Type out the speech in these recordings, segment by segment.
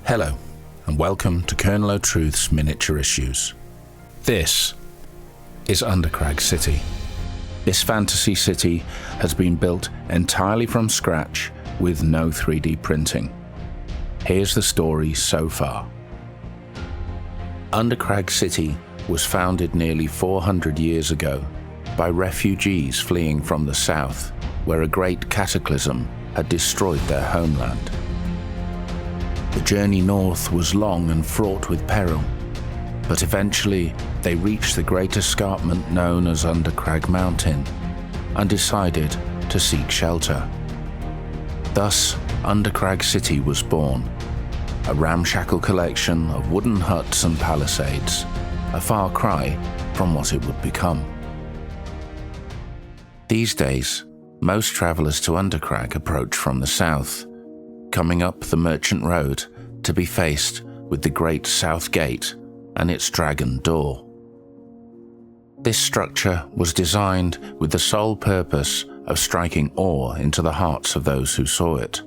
Hello, and welcome to Colonel O'Truth's Miniature Issues. This is Undercrag City. This fantasy city has been built entirely from scratch with no 3D printing. Here's the story so far. Undercrag City was founded nearly 400 years ago by refugees fleeing from the south, where a great cataclysm had destroyed their homeland. The journey north was long and fraught with peril, but eventually they reached the great escarpment known as Undercrag Mountain and decided to seek shelter. Thus, Undercrag City was born, a ramshackle collection of wooden huts and palisades, a far cry from what it would become. These days, most travellers to Undercrag approach from the south, coming up the Merchant Road to be faced with the great Southgate and its dragon door. This structure was designed with the sole purpose of striking awe into the hearts of those who saw it.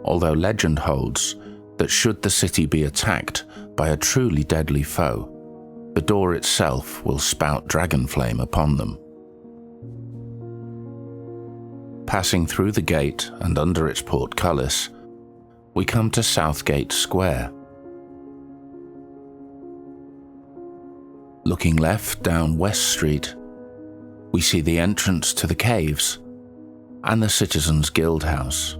Although legend holds that should the city be attacked by a truly deadly foe, the door itself will spout dragon flame upon them. Passing through the gate and under its portcullis, we come to Southgate Square. Looking left down West Street, we see the entrance to the caves and the Citizens Guild House.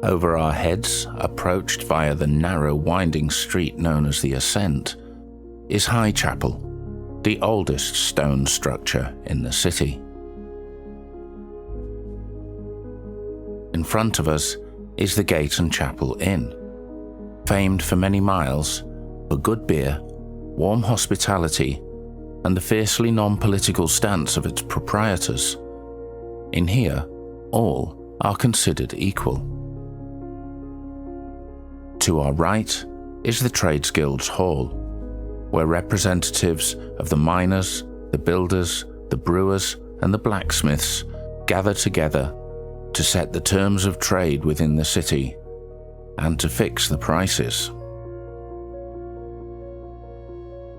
Over our heads, approached via the narrow winding street known as the Ascent, is Highchapel, the oldest stone structure in the city. In front of us is the Gate and Chapel Inn, famed for many miles for good beer, warm hospitality, and the fiercely non-political stance of its proprietors. In here, all are considered equal. To our right is the Trades Guild's Hall, where representatives of the miners, the builders, the brewers, and the blacksmiths gather together to set the terms of trade within the city and to fix the prices.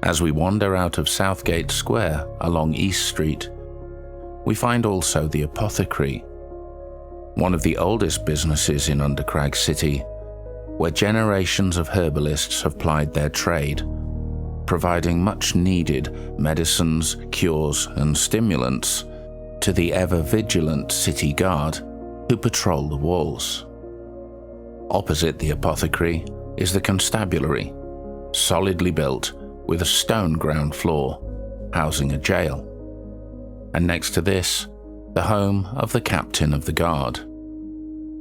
As we wander out of Southgate Square along East Street, we find also the Apothecary, one of the oldest businesses in Undercrag City, where generations of herbalists have plied their trade, providing much-needed medicines, cures, and stimulants to the ever-vigilant city guard who patrol the walls. Opposite the apothecary is the constabulary, solidly built with a stone ground floor, housing a jail. And next to this, the home of the captain of the guard,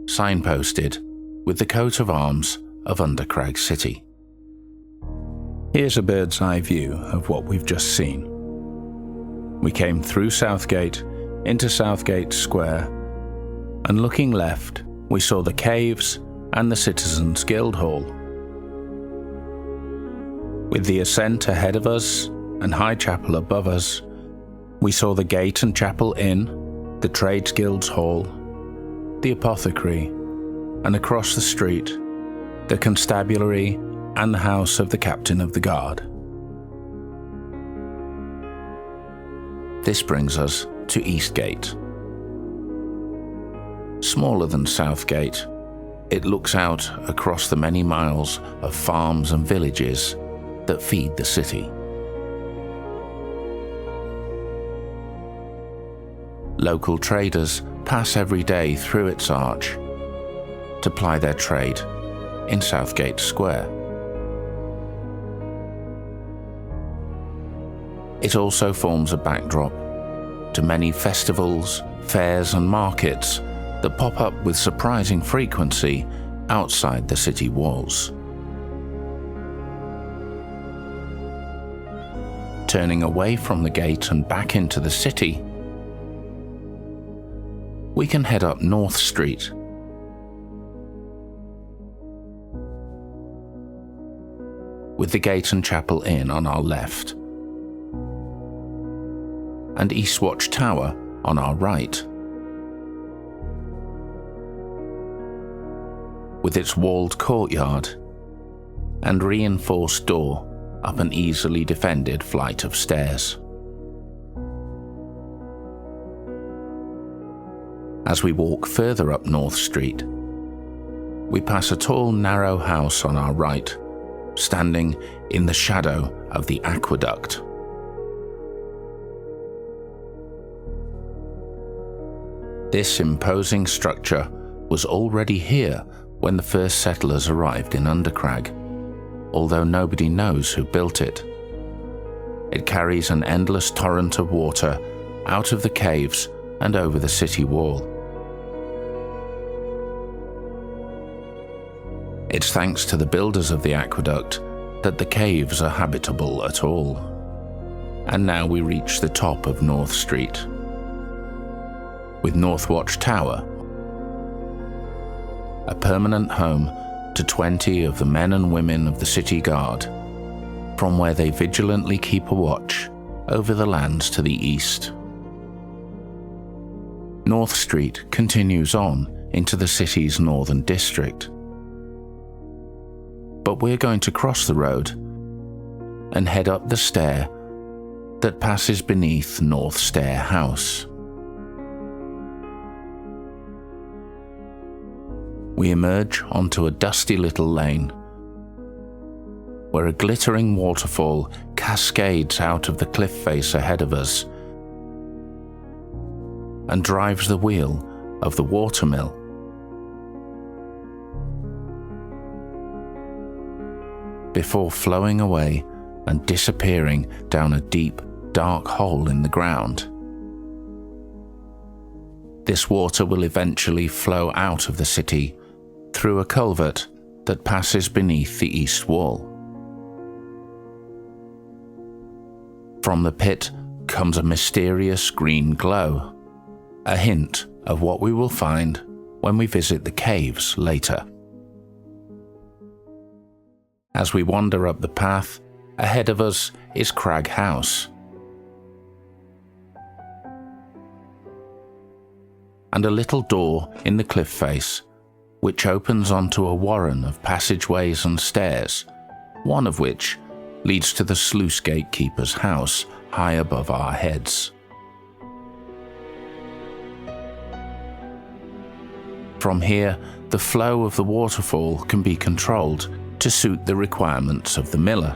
signposted with the coat of arms of Undercrag City. Here's a bird's eye view of what we've just seen. We came through Southgate into Southgate Square, and looking left, we saw the caves and the Citizens Guild Hall. With the Ascent ahead of us and Highchapel above us, we saw the Gate and Chapel Inn, the Trades Guild's Hall, the Apothecary, and across the street, the Constabulary and the house of the Captain of the Guard. This brings us to Eastgate. Smaller than Southgate, it looks out across the many miles of farms and villages that feed the city. Local traders pass every day through its arch to ply their trade in Southgate Square. It also forms a backdrop to many festivals, fairs, and markets that pop up with surprising frequency outside the city walls. Turning away from the gate and back into the city, we can head up North Street. With the Gate and Chapel Inn on our left, and Eastwatch Tower on our right. with its walled courtyard and reinforced door up an easily defended flight of stairs. As we walk further up North Street, we pass a tall, narrow house on our right, standing in the shadow of the aqueduct. This imposing structure was already here when the first settlers arrived in Undercrag, although nobody knows who built it. It carries an endless torrent of water out of the caves and over the city wall. It's thanks to the builders of the aqueduct that the caves are habitable at all. And now we reach the top of North Street, with Northwatch Tower, a permanent home to 20 of the men and women of the city guard, from where they vigilantly keep a watch over the lands to the east. North Street continues on into the city's northern district. But we're going to cross the road and head up the stair that passes beneath North Stair House. We emerge onto a dusty little lane where a glittering waterfall cascades out of the cliff face ahead of us and drives the wheel of the watermill. Before flowing away and disappearing down a deep, dark hole in the ground. This water will eventually flow out of the city through a culvert that passes beneath the east wall. From the pit comes a mysterious green glow, a hint of what we will find when we visit the caves later. As we wander up the path, ahead of us is Crag House. And a little door in the cliff face, which opens onto a warren of passageways and stairs, one of which leads to the sluice gatekeeper's house high above our heads. From here, the flow of the waterfall can be controlled to suit the requirements of the miller.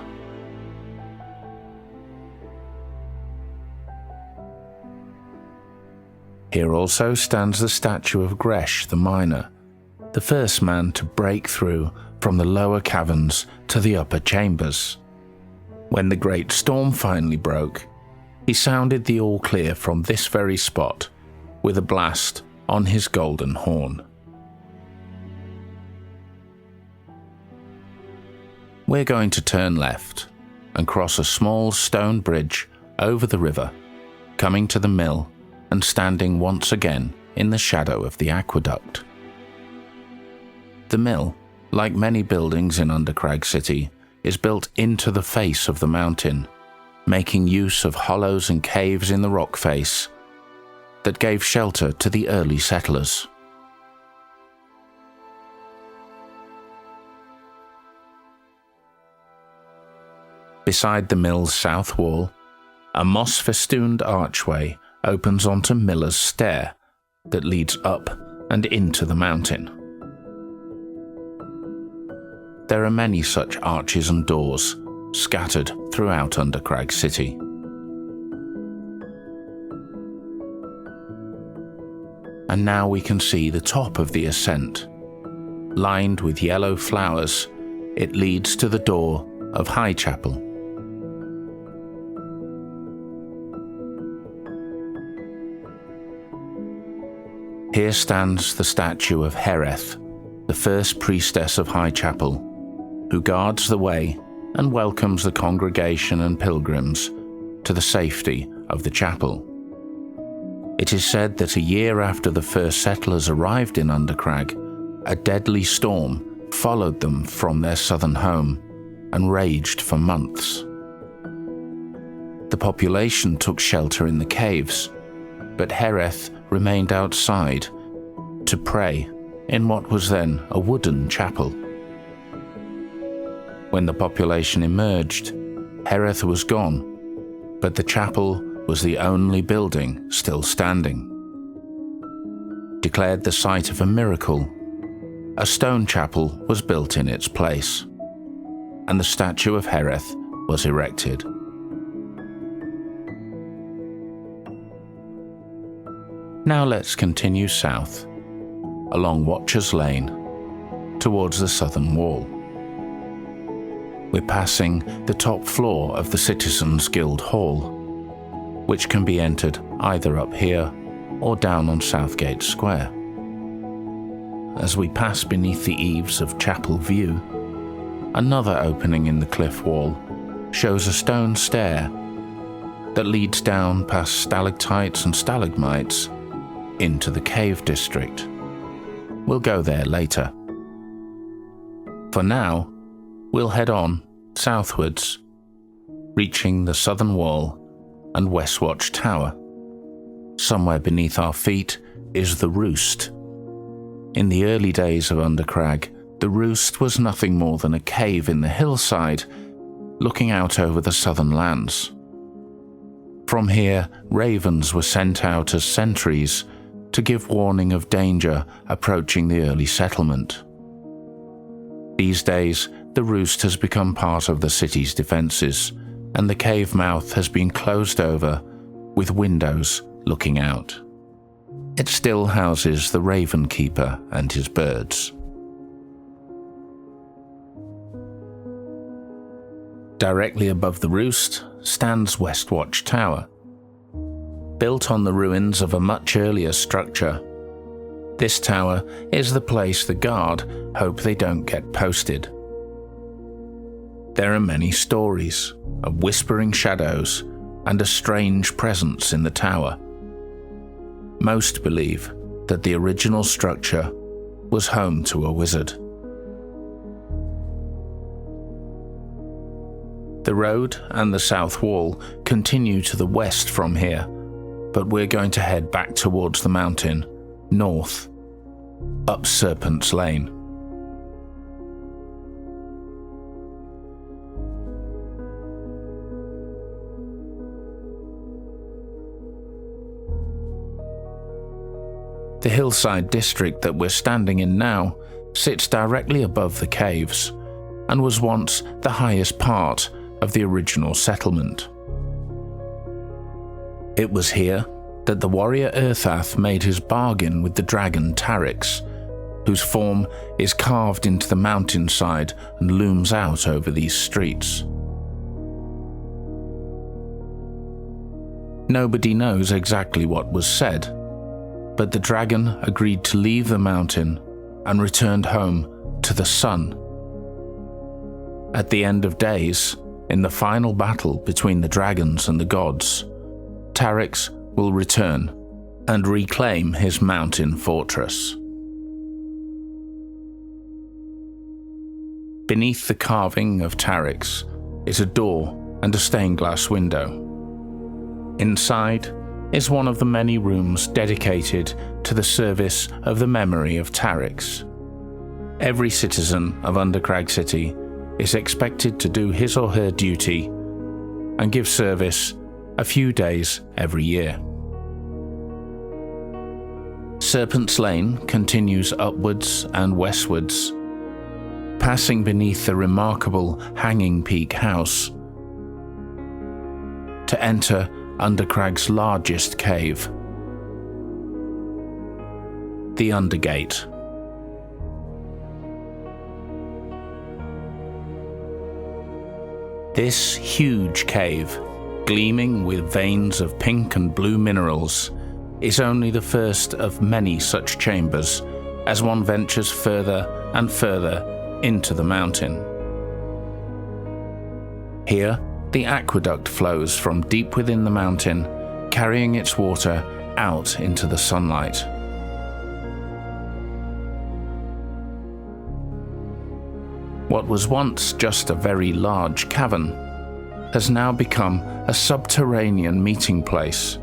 Here also stands the statue of Gresh the miner, the first man to break through from the lower caverns to the upper chambers. When the great storm finally broke, he sounded the all clear from this very spot with a blast on his golden horn. We're going to turn left and cross a small stone bridge over the river, coming to the mill and standing once again in the shadow of the aqueduct. The mill, like many buildings in Undercrag City, is built into the face of the mountain, making use of hollows and caves in the rock face that gave shelter to the early settlers. Beside the mill's south wall, a moss-festooned archway opens onto Miller's Stair that leads up and into the mountain. There are many such arches and doors scattered throughout Undercrag City. And now we can see the top of the ascent. Lined with yellow flowers, it leads to the door of Highchapel. Here stands the statue of Hereth, the first priestess of Highchapel, who guards the way and welcomes the congregation and pilgrims to the safety of the chapel. It is said that a year after the first settlers arrived in Undercrag, a deadly storm followed them from their southern home and raged for months. The population took shelter in the caves, but Hereth remained outside to pray in what was then a wooden chapel. When the population emerged, Hereth was gone, but the chapel was the only building still standing. Declared the site of a miracle, a stone chapel was built in its place, and the statue of Hereth was erected. Now let's continue south, along Watcher's Lane, towards the southern wall. We're passing the top floor of the Citizens Guild Hall, which can be entered either up here or down on Southgate Square. As we pass beneath the eaves of Chapel View, another opening in the cliff wall shows a stone stair that leads down past stalactites and stalagmites into the cave district. We'll go there later. For now, we'll head on southwards, reaching the southern wall and West Watch Tower. Somewhere beneath our feet is the Roost. In the early days of Undercrag, the Roost was nothing more than a cave in the hillside, looking out over the southern lands. From here, ravens were sent out as sentries to give warning of danger approaching the early settlement. These days, the Roost has become part of the city's defences, and the cave mouth has been closed over with windows looking out. It still houses the Raven Keeper and his birds. Directly above the Roost stands West Watch Tower. Built on the ruins of a much earlier structure, this tower is the place the guard hope they don't get posted. There are many stories of whispering shadows and a strange presence in the tower. Most believe that the original structure was home to a wizard. The road and the south wall continue to the west from here, but we're going to head back towards the mountain, north, up Serpent's Lane. The hillside district that we're standing in now sits directly above the caves and was once the highest part of the original settlement. It was here that the warrior Earthath made his bargain with the dragon Taryx, whose form is carved into the mountainside and looms out over these streets. Nobody knows exactly what was said, but the dragon agreed to leave the mountain and returned home to the sun. At the end of days, in the final battle between the dragons and the gods, Taryx will return and reclaim his mountain fortress. Beneath the carving of Taryx is a door and a stained glass window. Inside is one of the many rooms dedicated to the service of the memory of Taryx. Every citizen of Undercrag City is expected to do his or her duty and give service a few days every year. Serpent's Lane continues upwards and westwards, passing beneath the remarkable Hanging Peak House to enter Undercrag's largest cave, the Undergate. This huge cave, gleaming with veins of pink and blue minerals, is only the first of many such chambers as one ventures further and further into the mountain. Here, the aqueduct flows from deep within the mountain, carrying its water out into the sunlight. What was once just a very large cavern has now become a subterranean meeting place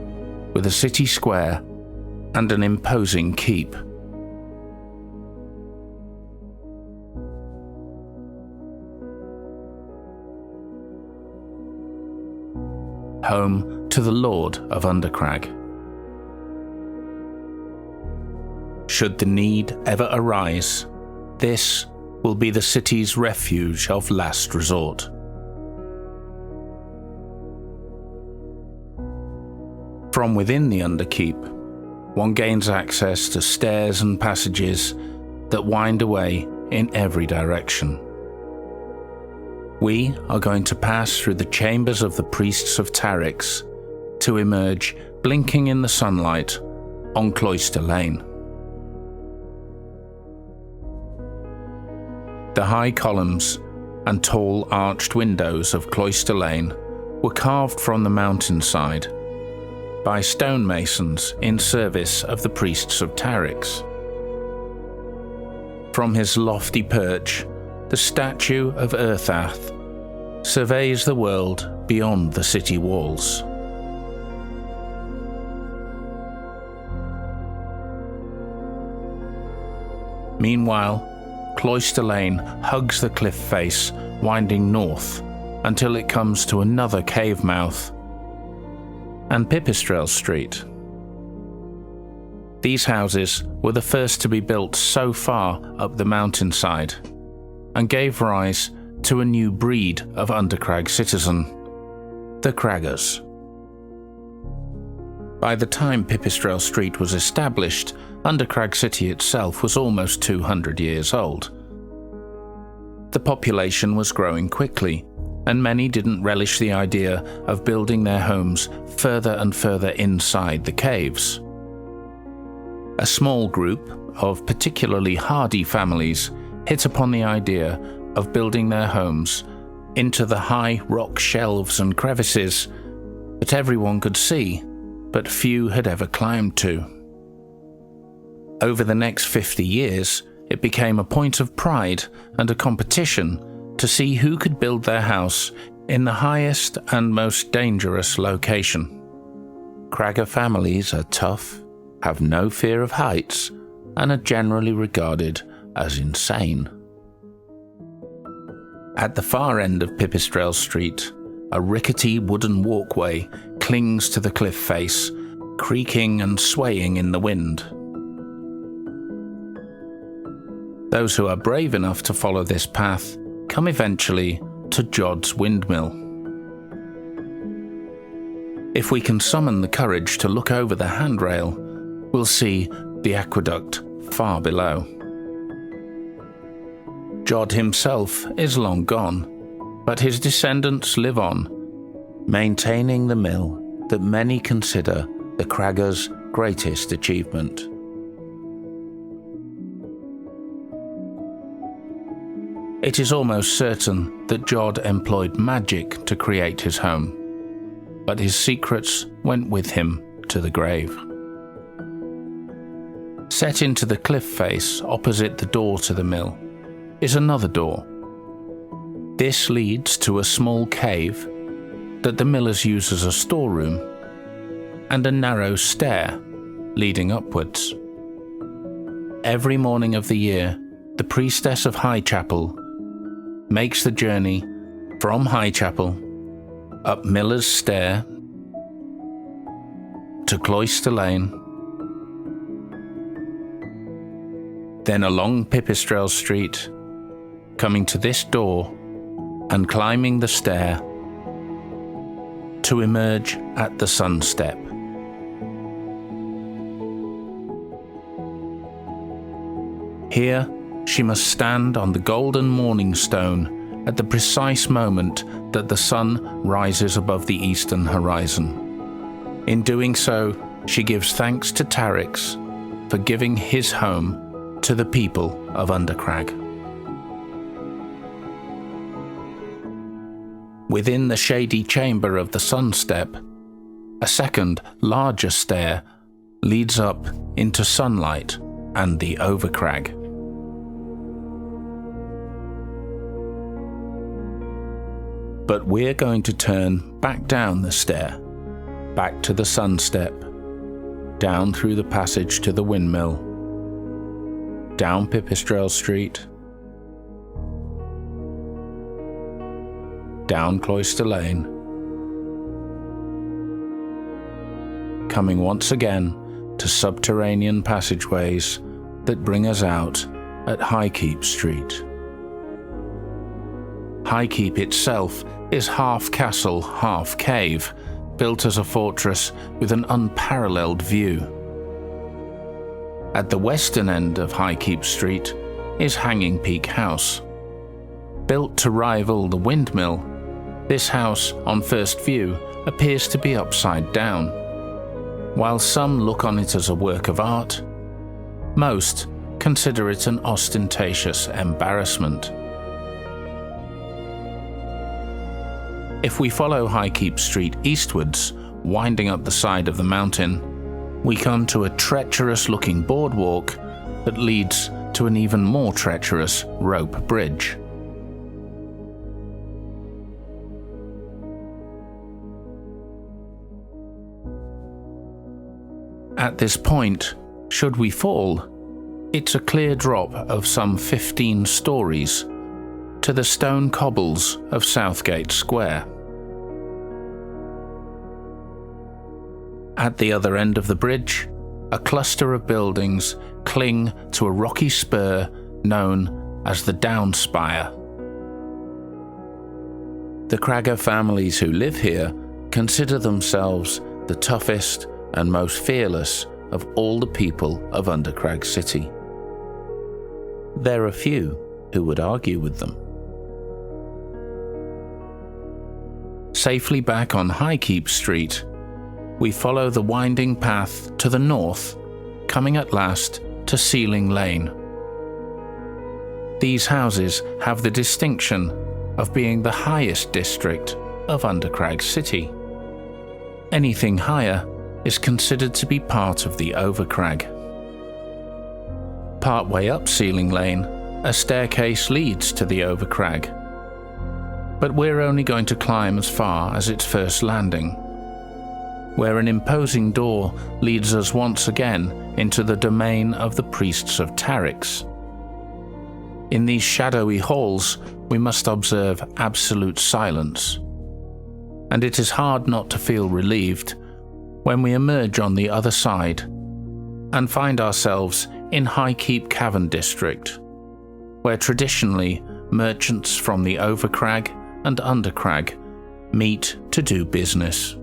with a city square and an imposing keep. home to the Lord of Undercrag. Should the need ever arise, this will be the city's refuge of last resort. From within the Underkeep, one gains access to stairs and passages that wind away in every direction. We are going to pass through the chambers of the priests of Taryx to emerge blinking in the sunlight on Cloister Lane. The high columns and tall arched windows of Cloister Lane were carved from the mountainside by stonemasons in service of the priests of Taryx. From his lofty perch, the statue of Earthath surveys the world beyond the city walls. Meanwhile, Cloister Lane hugs the cliff face, winding north until it comes to another cave mouth and Pipistrel Street. These houses were the first to be built so far up the mountainside and gave rise to a new breed of Undercrag citizen, the Craggers. By the time Pipistrel Street was established, Undercrag City itself was almost 200 years old. The population was growing quickly, and many didn't relish the idea of building their homes further and further inside the caves. A small group of particularly hardy families hit upon the idea of building their homes into the high rock shelves and crevices that everyone could see, but few had ever climbed to. Over the next 50 years, it became a point of pride and a competition to see who could build their house in the highest and most dangerous location. Cragger families are tough, have no fear of heights, and are generally regarded as insane. At the far end of Pipistrel Street, a rickety wooden walkway clings to the cliff face, creaking and swaying in the wind. Those who are brave enough to follow this path come eventually to Jod's windmill. If we can summon the courage to look over the handrail, we'll see the aqueduct far below. Jod himself is long gone, but his descendants live on, maintaining the mill that many consider the Craggers' greatest achievement. It is almost certain that Jod employed magic to create his home, but his secrets went with him to the grave. Set into the cliff face opposite the door to the mill is another door. This leads to a small cave that the millers use as a storeroom and a narrow stair leading upwards. Every morning of the year, the priestess of Highchapel makes the journey from Highchapel up Miller's Stair to Cloister Lane, then along Pipistrel Street, coming to this door and climbing the stair to emerge at the sunstep. Here, she must stand on the golden morning stone at the precise moment that the sun rises above the eastern horizon. In doing so, she gives thanks to Taryx for giving his home to the people of Undercrag. Within the shady chamber of the sunstep, a second, larger stair leads up into sunlight and the Overcrag. But we're going to turn back down the stair, back to the sunstep, down through the passage to the windmill, down Pipistrel Street, down Cloister Lane, coming once again to subterranean passageways that bring us out at Highkeep Street. Highkeep itself is half castle, half cave, built as a fortress with an unparalleled view. At the western end of Highkeep Street is Hanging Peak House. Built to rival the windmill, this house, on first view, appears to be upside down. While some look on it as a work of art, most consider it an ostentatious embarrassment. If we follow Highkeep Street eastwards, winding up the side of the mountain, we come to a treacherous-looking boardwalk that leads to an even more treacherous rope bridge. At this point, should we fall, it's a clear drop of some 15 stories to the stone cobbles of Southgate Square. At the other end of the bridge, a cluster of buildings cling to a rocky spur known as the Downspire. The Cragger families who live here consider themselves the toughest and most fearless of all the people of Undercrag City. There are few who would argue with them. Safely back on Highkeep Street, we follow the winding path to the north, coming at last to Ceiling Lane. These houses have the distinction of being the highest district of Undercrag City. Anything higher is considered to be part of the Overcrag. Partway up Ceiling Lane, a staircase leads to the Overcrag, but we're only going to climb as far as its first landing, where an imposing door leads us once again into the domain of the priests of Tarix. In these shadowy halls, we must observe absolute silence, and it is hard not to feel relieved when we emerge on the other side and find ourselves in Highkeep Cavern District, where traditionally merchants from the Overcrag and Undercrag meet to do business.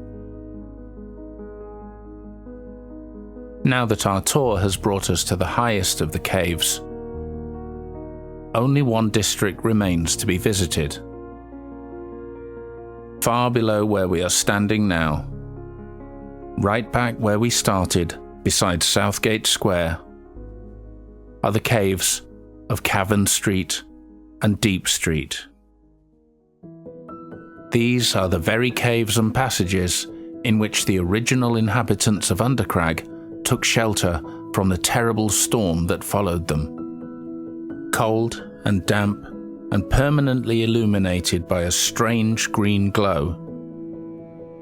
Now that our tour has brought us to the highest of the caves, only one district remains to be visited. Far below where we are standing now, right back where we started, beside Southgate Square, are the caves of Cavern Street and Deep Street. These are the very caves and passages in which the original inhabitants of Undercrag took shelter from the terrible storm that followed them. Cold and damp and permanently illuminated by a strange green glow,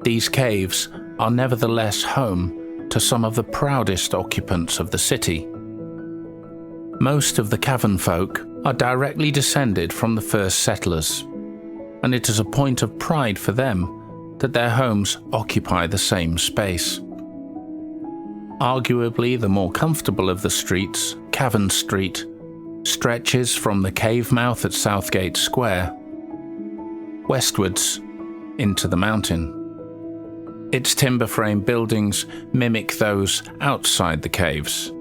these caves are nevertheless home to some of the proudest occupants of the city. Most of the cavern folk are directly descended from the first settlers, and it is a point of pride for them that their homes occupy the same space. Arguably the more comfortable of the streets, Cavern Street, stretches from the cave mouth at Southgate Square westwards into the mountain. Its timber frame buildings mimic those outside the caves,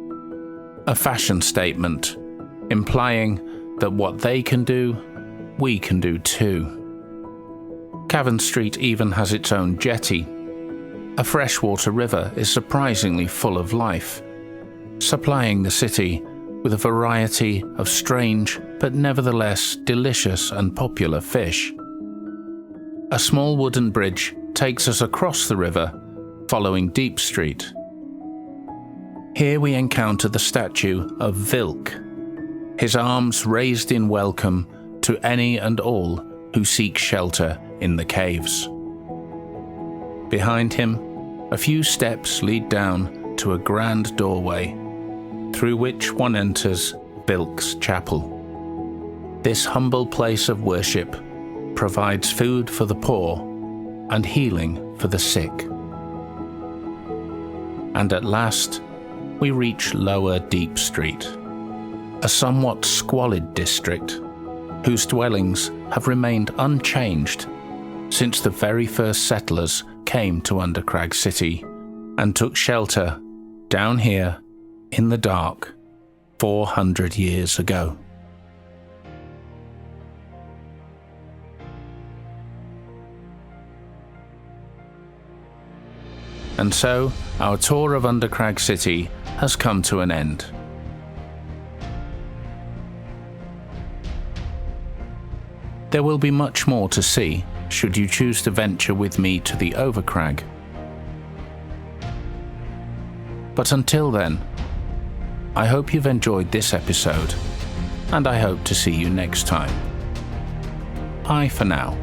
a fashion statement implying that what they can do, we can do too. Cavern Street even has its own jetty. A freshwater river is surprisingly full of life, supplying the city with a variety of strange but nevertheless delicious and popular fish. A small wooden bridge takes us across the river, following Deep Street. Here we encounter the statue of Vilk, his arms raised in welcome to any and all who seek shelter in the caves. Behind him, a few steps lead down to a grand doorway, through which one enters Vilk's chapel. This humble place of worship provides food for the poor and healing for the sick. and at last we reach Lower Deep Street, a somewhat squalid district whose dwellings have remained unchanged since the very first settlers came to Undercrag City and took shelter down here in the dark 400 years ago. And so, our tour of Undercrag City has come to an end. There will be much more to see should you choose to venture with me to the Overcrag. But until then, I hope you've enjoyed this episode, and I hope to see you next time. Bye for now.